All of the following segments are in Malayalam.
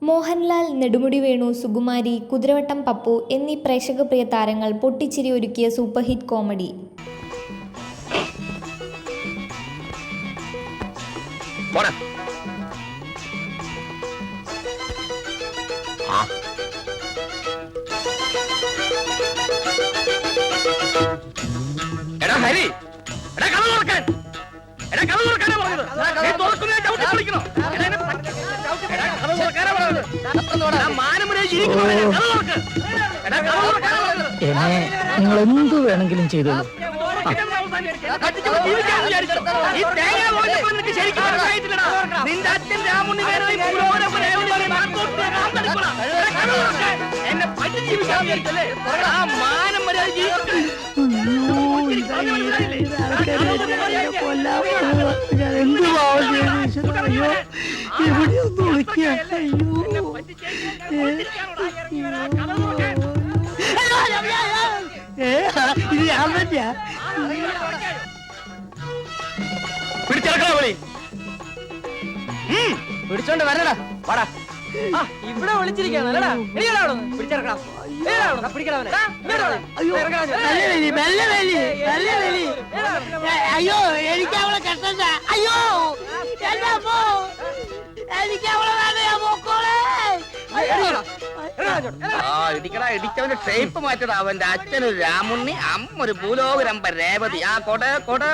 മോഹൻലാൽ, നെടുമുടി വേണു, സുകുമാരി, കുതിരവട്ടം പപ്പു എന്നീ പ്രേക്ഷകപ്രിയ താരങ്ങൾ പൊട്ടിച്ചിരി ഒരുക്കിയ സൂപ്പർഹിറ്റ് കോമഡി. എന്നെ നിങ്ങൾ എന്ത് വേണമെങ്കിലും ചെയ്തോളൂ. എന്ത് അയ്യോ ഇവിടെ ഒന്ന് വിളിക്കുക. ഇത് ഞാൻ തന്നെയാ. പിടിച്ചോണ്ട് വരടാ, വാടാ. ഇവിടെ വിളിച്ചിരിക്കാന്നല്ലടാ. അയ്യോ എനിക്ക് അവളെ കെട്ടണ്ട. അയ്യോ എനിക്ക് അവളെ ഇടിച്ചവന്റെ ഷേപ്പ് മാറ്റടാ. അവന്റെ അച്ഛനൊരു രാമുണ്ണി, അമ്മൊരു ഭൂലോകരമ്പ രേവതി. ആ കൊട് കൊട്.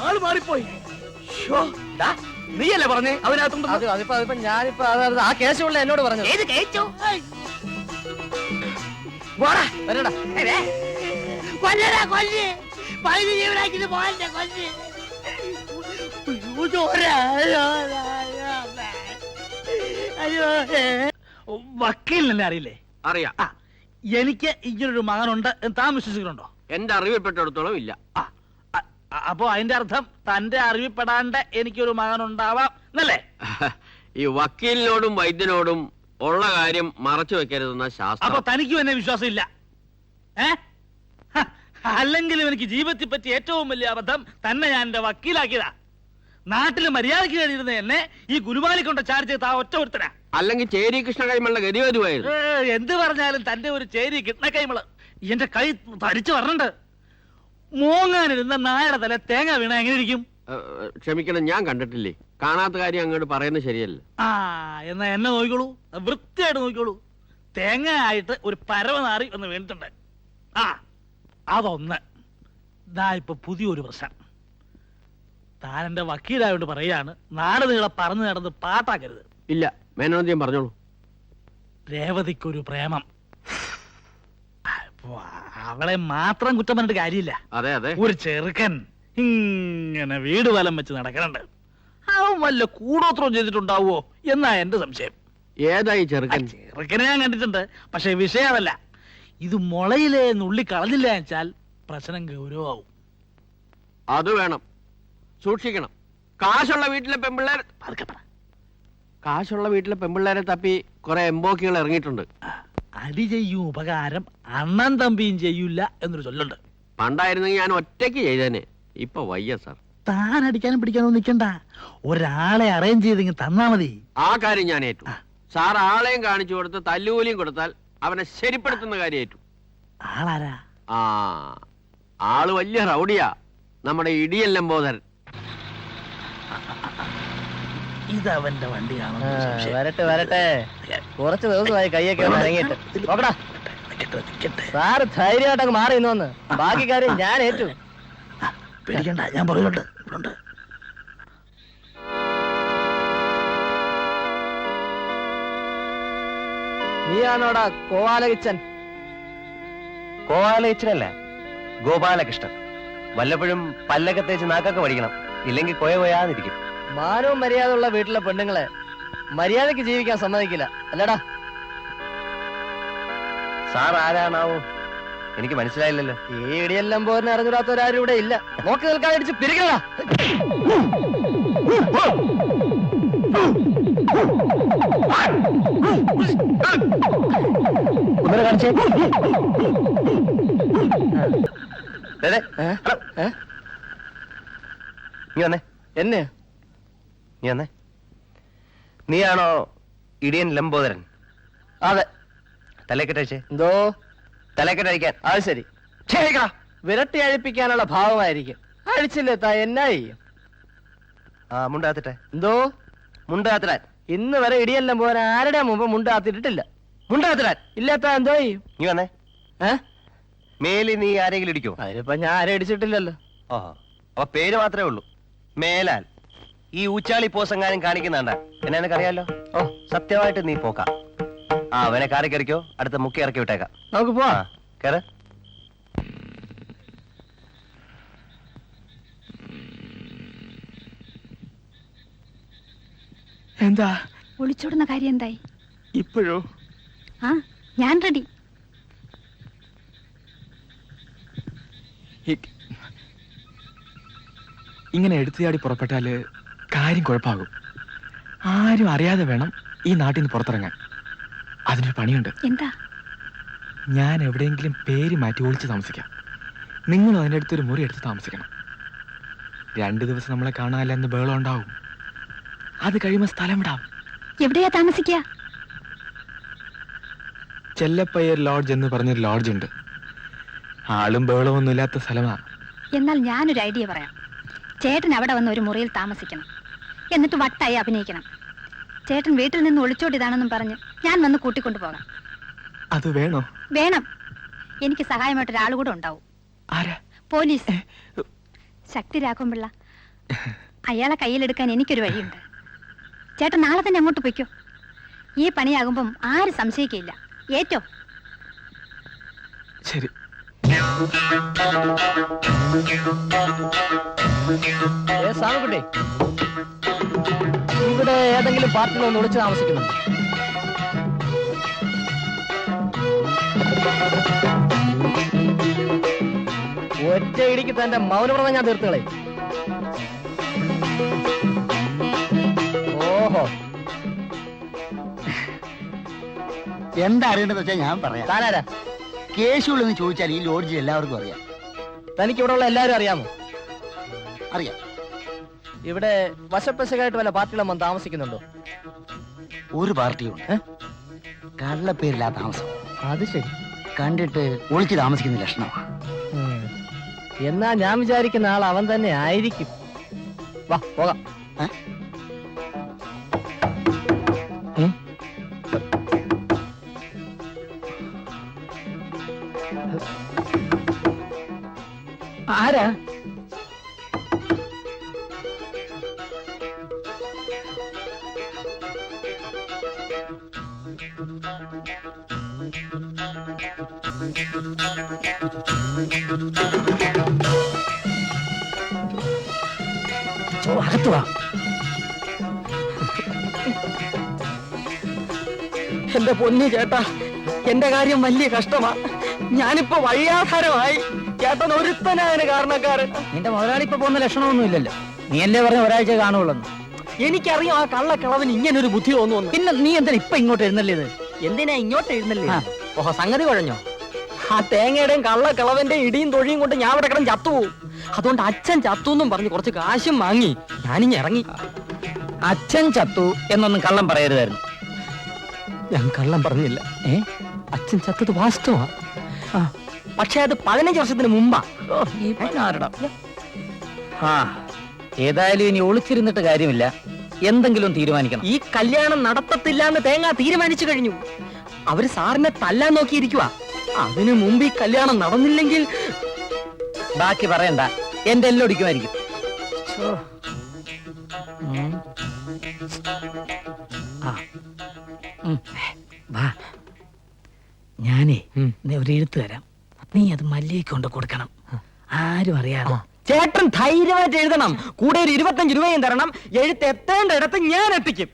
ആള് മാറിപ്പോയി. നീയല്ലേ പറഞ്ഞേ അവനകത്തുണ്ട്? അതിപ്പോ ഞാനിപ്പോ ആ കേസുള്ള എന്നോട് പറഞ്ഞു. ഏത് കേച്ചു? വരടാ. കൊല്ലടാ കൊല്ലി. പകുതി ജീവനാക്കിട്ട് പോകണ്ടേ കൊല്ലി. വക്കീലിനെ അറിയില്ലേ? അറിയാം. എനിക്ക് ഇങ്ങനൊരു മകനുണ്ട് എന്ന് താൻ വിശ്വസിക്കുന്നുണ്ടോ? എന്റെ അറിവിൽപ്പെട്ടിടത്തോളം ഇല്ല. അപ്പോ അതിന്റെ അർത്ഥം തന്റെ അറിവിൽപ്പെടാണ്ട് എനിക്കൊരു മകനുണ്ടാവാം എന്നല്ലേ? ഈ വക്കീലിനോടും വൈദ്യനോടും ഉള്ള കാര്യം മറച്ചു വെക്കരുതെന്ന ശാസ്ത്രം. അപ്പൊ തനിക്കും എന്നെ വിശ്വാസം ഇല്ല? അല്ലെങ്കിലും എനിക്ക് ജീവിതത്തിൽ പറ്റി ഏറ്റവും വലിയ അബദ്ധം തന്നെ ഞാൻ എന്റെ വക്കീലാക്കിയതാ. നാട്ടിൽ മര്യാദയ്ക്ക് കഴിഞ്ഞിരുന്ന എന്നെ ഈ ഗുരുവാലി കൊണ്ട് ചാർജ് ചെയ്ത ഒറ്റ ഒരുത്തനാ. അല്ലെങ്കിൽ ചേരി കൃഷ്ണ കൈമളുടെ ഗതിവരുമായിരുന്നു. എന്ത് പറഞ്ഞാലും തന്റെ ഒരു ചേരി കിട്ടണ കൈമള് എന്റെ കൈ തടിച്ചു പറഞ്ഞിട്ടുണ്ട്. മോങ്ങാനിരുന്ന നായയുടെ തല തേങ്ങ വീണ എങ്ങനെ ഇരിക്കും? ക്ഷമിക്കണം, ഞാൻ കണ്ടിട്ടില്ലേ. കാണാത്ത കാര്യം അങ്ങോട്ട് പറയുന്നത് ശരിയല്ല. എന്നാ എന്നെ നോക്കിക്കോളൂ, വൃത്തിയായിട്ട് നോക്കിക്കോളൂ. തേങ്ങ ആയിട്ട് ഒരു പരവനാറി ഒന്ന് വീണിട്ടുണ്ട്. അതൊന്ന്. ഇപ്പൊ പുതിയൊരു പ്രശ്നം. താൻ എന്റെ വക്കീലായോണ്ട് പറയാണ്, നാട് നീളെ പറഞ്ഞു നടന്ന് പാട്ടാക്കരുത്. ഇല്ല, മേനോദ്യം പറഞ്ഞോളൂ. രേവതിക്കൊരു പ്രേമം. അവളെ മാത്രം കുറ്റം പറഞ്ഞിട്ട് കാര്യമില്ല. അതെ അതെ, ഒരു ചെറുക്കൻ ഇങ്ങനെ വീട് വലം വെച്ച് നടക്കണുണ്ട്. അവൻ വല്ല കൂടോത്രം ചെയ്തിട്ടുണ്ടാവോ എന്നാ എന്റെ സംശയം. ഏതായി ചെറുക്കൻ? ചെറുക്കനെ ഞാൻ കണ്ടിട്ടുണ്ട്, പക്ഷെ വിഷയമല്ല. ഇത് മുളയിലെ നുള്ളി കളഞ്ഞില്ല വെച്ചാൽ പ്രശ്നം ഗൗരവമാവും. അത് വേണം, സൂക്ഷിക്കണം. കാശുള്ള വീട്ടിലെ പെമ്പിള്ളേരെ തപ്പി കുറെ എംബോക്കികൾ ഇറങ്ങിയിട്ടുണ്ട്. അടി ചെയ്യും ഉപകാരം അണ്ണൻ തമ്പിയും ചെയ്യൂല എന്നൊരു ചൊല്ലുണ്ട്. പണ്ടായിരുന്നെങ്കിൽ ഞാൻ ഒറ്റയ്ക്ക് ചെയ്തേനെ. ഇപ്പൊ വയ്യ സാർ. താൻ അടിക്കാനും പിടിക്കാനും നിൽക്കണ്ട, ഒരാളെ അറേഞ്ച് ചെയ്തെങ്കിൽ തന്നാ മതി. ആ കാര്യം ഞാൻ ഏറ്റു. സാർ ആളെയും കാണിച്ചു കൊടുത്ത് തല്ലുകൂലിയും കൊടുത്താൽ അവനെ ശരിപ്പെടുത്തുന്ന കാര്യം ഏറ്റു. ആളാരാ? ആള് വലിയ റൗഡിയാ, നമ്മുടെ ഇടിയൻ ലംബോദരൻ. ഇതവന്റെ വണ്ടിയാണോ? വരട്ടെ വരട്ടെ, കുറച്ച് ദിവസമായി കൈയൊക്കെ ഇറങ്ങിയിട്ട്. സാറ് ധൈര്യമായിട്ടങ്ങ് മാറി ഇന്നോന്ന്. ബാക്കി കാര്യം ഞാൻ ഏറ്റു. പേടിക്കണ്ട, ഞാൻ പറയുന്നുണ്ട്. നീയാണോടാ കോവാലകിച്ചൻ? കോവാലകിച്ചനല്ല, ഗോപാലകൃഷ്ണൻ. വല്ലപ്പോഴും പല്ലൊക്കെ തേച്ച് നാക്കൊക്കെ പഠിക്കണം, ഇല്ലെങ്കിൽ കൊയാന്നിരിക്കും. മാനവും മര്യാദ ഉള്ള വീട്ടിലെ പെണ്ണുങ്ങളെ മര്യാദക്ക് ജീവിക്കാൻ സമ്മതിക്കില്ല, അല്ലടാ? സാർ ആരാണാവോ? എനിക്ക് മനസ്സിലായില്ലല്ലോ. ഈ ഇടിയെല്ലാം പോരിനെ അറിഞ്ഞൂടാത്തവരാരും ഇവിടെ ഇല്ല. നോക്കി നിൽക്കാൻ അടിച്ച് പിരിക്കണ. നീ വന്നേ. എന്നെ നീ വന്നേ. നീയാണോ ഇടിയൻ ലംബോദരൻ? അതെ. തലക്കെട്ടഴിച്ചേ. എന്തോ? തലക്കെട്ടഴിക്കാൻ. അത് ശരി. വിരട്ടി അഴിപ്പിക്കാനുള്ള ഭാവമായിരിക്കും. അഴിച്ചില്ലേ താ, എന്നാ ചെയ്യും? ആ മുണ്ടാത്തിട്ടെ. എന്തോ? മുണ്ടാത്തിടാൻ. ഇന്ന് വരെ ഇടിയെല്ലാം പോരാ ആരുടെ മുമ്പ് മുണ്ടാത്തിട്ടിട്ടില്ല. മുണ്ടാത്തിടാൻ ഇല്ലാത്ത എന്തോ ചെയ്യും? നീ വന്നേ. മേലി നീ ആരെങ്കിലും ഇടിക്കോ? അതിനിപ്പോ ഞാൻ ആരെ ഇടിച്ചിട്ടില്ലല്ലോ. ഓഹോ, അപ്പൊ പേര് മാത്രമേ ഉള്ളൂ. മേലാൽ ഈ ഊച്ചാളി പോസെങ്ങാനും കാണിക്കുന്നുണ്ട എന്നെ നിനക്കറിയാലോ. ഓ, സത്യമായിട്ട് നീ പോക്കാം. ആ അവനെ കാറി കയറിക്കോ, അടുത്ത മുക്കി ഇറക്കി വിട്ടേക്കാം. നമുക്ക് പോവാ. കേറ്. എന്താ ഒളിച്ചോടുന്ന കാര്യം എന്തായി? ഇപ്പോഴോ? ആ, ഞാൻ റെഡി. ഇങ്ങനെ എടുത്തുചാടി പുറപ്പെട്ടാല് കാര്യം കുഴപ്പമാകും. ആരും അറിയാതെ വേണം ഈ നാട്ടിൽ നിന്ന് പുറത്തിറങ്ങാൻ. അതിനൊരു പണിയുണ്ട്. എന്താ? ഞാൻ എവിടെയെങ്കിലും പേര് മാറ്റി ഒളിച്ച് താമസിക്കാം. നിങ്ങളും അതിൻ്റെ അടുത്തൊരു മുറി എടുത്ത് താമസിക്കണം. 2 ദിവസം നമ്മളെ കാണാനല്ല എന്ന് ബഹളം ഉണ്ടാവും. അത് കഴിയുമ്പോൾ സ്ഥലം വിടാം. എവിടെയാ താമസിക്കുക? ചെല്ലപ്പയ്യർ ലോഡ്ജ് എന്ന് പറഞ്ഞൊരു ലോഡ്ജ് ഉണ്ട്. ആളും ബഹളമൊന്നും ഇല്ലാത്ത സ്ഥലമാണ്. എന്നാൽ ഞാനൊരു ഐഡിയ പറയാം. ചേട്ടൻ അവിടെ വന്ന് ഒരു മുറിയിൽ താമസിക്കണം. എന്നിട്ട് വട്ടായി അഭിനയിക്കണം. ചേട്ടൻ വീട്ടിൽ നിന്ന് ഒളിച്ചോടിയതാണെന്നും പറഞ്ഞ് ഞാൻ വന്ന് കൂട്ടിക്കൊണ്ടു പോകാം. അത് വേണോ? വേണം. എനിക്ക് സഹായമായിട്ട് ഒരാൾ കൂടെ ഉണ്ടാവും. ആരാ? പോലീസ്. ശക്തി രാഘവൻപിള്ള. അയാളെ കയ്യിലെടുക്കാൻ എനിക്കൊരു വഴിയുണ്ട്. ചേട്ടൻ നാളെ തന്നെ അങ്ങോട്ട് പൊയ്ക്കോ. ഈ പണിയാകുമ്പം ആരും സംശയിക്കില്ല. ഏറ്റോ? ശരി. സാമക്കുട്ടി, ഇവിടെ ഏതെങ്കിലും പാർട്ടിലൊന്ന് ഒളിച്ച് താമസിക്കുന്നു? ഒറ്റ ഇടിക്ക് തന്റെ മൗനവ്രതം ഞാൻ തീർത്തുകളെ. ഓഹോ, എന്താ അറിയേണ്ടത് വെച്ചാൽ ഞാൻ പറയാം. താനാരാ? കേശുള്ളെന്ന് ചോദിച്ചാൽ ഈ ലോഡ്ജ് എല്ലാവർക്കും അറിയാം. തനിക്ക് ഇവിടെ ഉള്ള എല്ലാവരും അറിയാമോ? അറിയാം. ഇവിടെ വശപ്പശകായിട്ട് വല്ല പാർട്ടികളും വന്ന് താമസിക്കുന്നുണ്ടോ? ഒരു പാർട്ടിയുണ്ട്, കള്ളപ്പേരില്ലാ താമസം. അത് ശരി. കണ്ടിട്ട് ഒളിച്ച് താമസിക്കുന്ന ലക്ഷണമാണ്. എന്നാ ഞാൻ വിചാരിക്കുന്ന ആൾ അവൻ തന്നെ ആയിരിക്കും. വാ പോകാം. ആരാ? അകത്ത് വാ. എന്റെ പൊന്നു ചേട്ടാ, എന്റെ കാര്യം വലിയ കഷ്ടമാ. ഞാനിപ്പോ വഴിയാധാരമായി. ചേട്ടൻ ഒരുത്തനായതിന് കാരണക്കാരൻ. നിന്റെ മുതലാളി ഇപ്പൊ പോകുന്ന ലക്ഷണമൊന്നും ഇല്ലല്ലോ. നീ എന്നെ പറഞ്ഞ ഒരാഴ്ച കാണുള്ളൂ. എനിക്കറിയാം ആ കള്ളക്കിളവന് ഇങ്ങനൊരു ബുദ്ധി തോന്നുന്നു. പിന്നെ നീ എന്തിനാ ഇപ്പൊ ഇങ്ങോട്ട് എഴുന്നള്ളിയത്? എന്തിനാ ഇങ്ങോട്ട് എഴുന്നല്ലേ? ഓഹോ, സംഗതി കുഴഞ്ഞോ? ആ തേങ്ങയുടെയും കള്ളക്കിളവന്റെ ഇടിയും തൊഴിയും കൊണ്ട് ഞാൻ ഇവിടെ കിടന്ന് ചത്തുപോകും. അതുകൊണ്ട് അച്ഛൻ ചത്തു എന്നും പറഞ്ഞ് കുറച്ച് കാശും വാങ്ങി ഞാനിങ്ങ് ഇറങ്ങി. അച്ഛൻ ചത്തു എന്നൊന്നും കള്ളം പറയരുതായിരുന്നു. ഞാൻ കള്ളം പറഞ്ഞില്ല. അച്ഛൻ ചത്തത് വാസ്തവാ. പക്ഷെ അത് 15 വർഷത്തിന് മുമ്പാ. ഏതായാലും ഇനി ഒളിച്ചിരുന്നിട്ട് കാര്യമില്ല. എന്തെങ്കിലും തീരുമാനിക്കണം. ഈ കല്യാണം നടത്തത്തില്ല എന്ന് തേങ്ങ തീരുമാനിച്ചു കഴിഞ്ഞു. അവര് സാറിനെ തല്ലാൻ നോക്കിയിരിക്കുക. അതിനു മുമ്പ് ഈ കല്യാണം നടന്നില്ലെങ്കിൽ ബാക്കി പറയണ്ട, എന്റെ എല്ലാം ഒടിക്കുമായിരിക്കും. ഞാനേ ഒരു എഴുത്ത് തരാം. നീ അത് മല്ലികയ്ക്ക് കൊണ്ട് കൊടുക്കണം. ആരും അറിയാതെ. ചേട്ടൻ ധൈര്യമായിട്ട് എഴുതണം. കൂടെ ഒരു 25 രൂപയും തരണം. എഴുത്ത് എത്തേണ്ട ഇടത്ത് ഞാൻ എത്തിക്കും.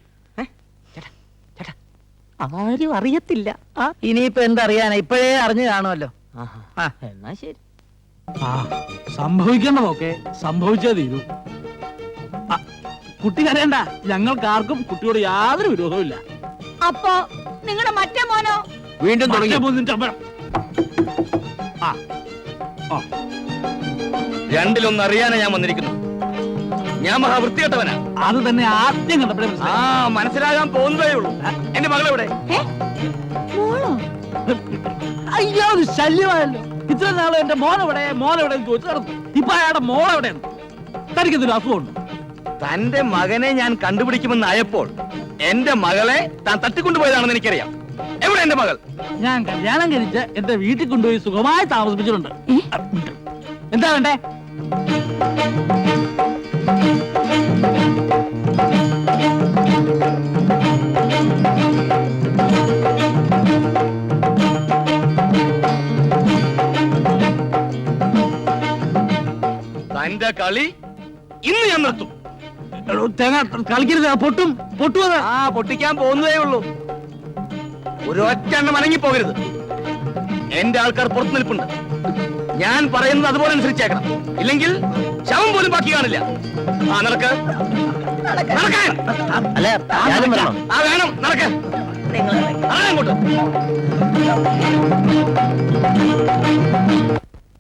ചേട്ടാ, ആരും അറിയത്തില്ല. ഇനിയിപ്പോ എന്തറിയാനാ? ഇപ്പോഴേ അറിഞ്ഞു കാണുമല്ലോ. എന്നാ ശരി. സംഭവിക്കേണ്ടതൊക്കെ സംഭവിച്ചേ തീരൂ. കുട്ടി കരയണ്ട. ഞങ്ങൾക്ക് ആർക്കും കുട്ടിയോട് യാതൊരു വിരോധവും ഇല്ല. അപ്പോ നിങ്ങളുടെ മറ്റേ മോനോ? വീണ്ടും തുടങ്ങി. രണ്ടിലൊന്ന് അറിയാനാ ഞാൻ വന്നിരിക്കുന്നു. ഞാൻ മഹാവൃത്തികെട്ടവനാ. അത് തന്നെ ആദ്യം കണ്ടപ്പോഴേ ആ മനസ്സിലാകാൻ പോകുന്നതേ ഉള്ളൂ. എന്റെ മകളെവിടെ? അയ്യോ ഒരു ശല്യമായല്ലോ. ഇത്ര നാളും എന്റെ മോനെവിടെ മോനെവിടെ ചോദിച്ചു നടന്നു. ഇപ്പൊ അയാളുടെ മോളെവിടെയാണ്? തനിക്കെന്തൊരു അസുഖമുണ്ട്? തന്റെ മകനെ ഞാൻ കണ്ടുപിടിക്കുമെന്ന് ആയപ്പോൾ എന്റെ മകളെ താൻ തട്ടിക്കൊണ്ടുപോയതാണെന്ന് എനിക്കറിയാം. എവിടെ എന്റെ മകൾ? ഞാൻ കല്യാണം കഴിച്ച് എന്റെ വീട്ടിൽ കൊണ്ടുപോയി സുഖമായി താമസിപ്പിച്ചിട്ടുണ്ട്. എന്താ വേണ്ടേ? തന്റെ കളി ഇന്ന് ഞാൻ നിർത്തും. എടോ, തേങ്ങ കളിക്കരുത്. പൊട്ടും പൊട്ടുവത്. ആ പൊട്ടിക്കാൻ പോകുന്നതേ ഉള്ളൂ. ഒരൊറ്റെണ്ണം അനങ്ങിപ്പോകരുത്. എന്റെ ആൾക്കാർ പുറത്തു നിൽപ്പുണ്ട്. ഞാൻ പറയുന്നത് അതുപോലെ അനുസരിച്ചേക്കണം. ഇല്ലെങ്കിൽ ശവം പോലും ബാക്കി കാണില്ല. ആ നടക്ക്. നടക്കാൻ. അല്ല ഞാനും വരണം. ആ വേണം നടക്ക്. അങ്ങോട്ട്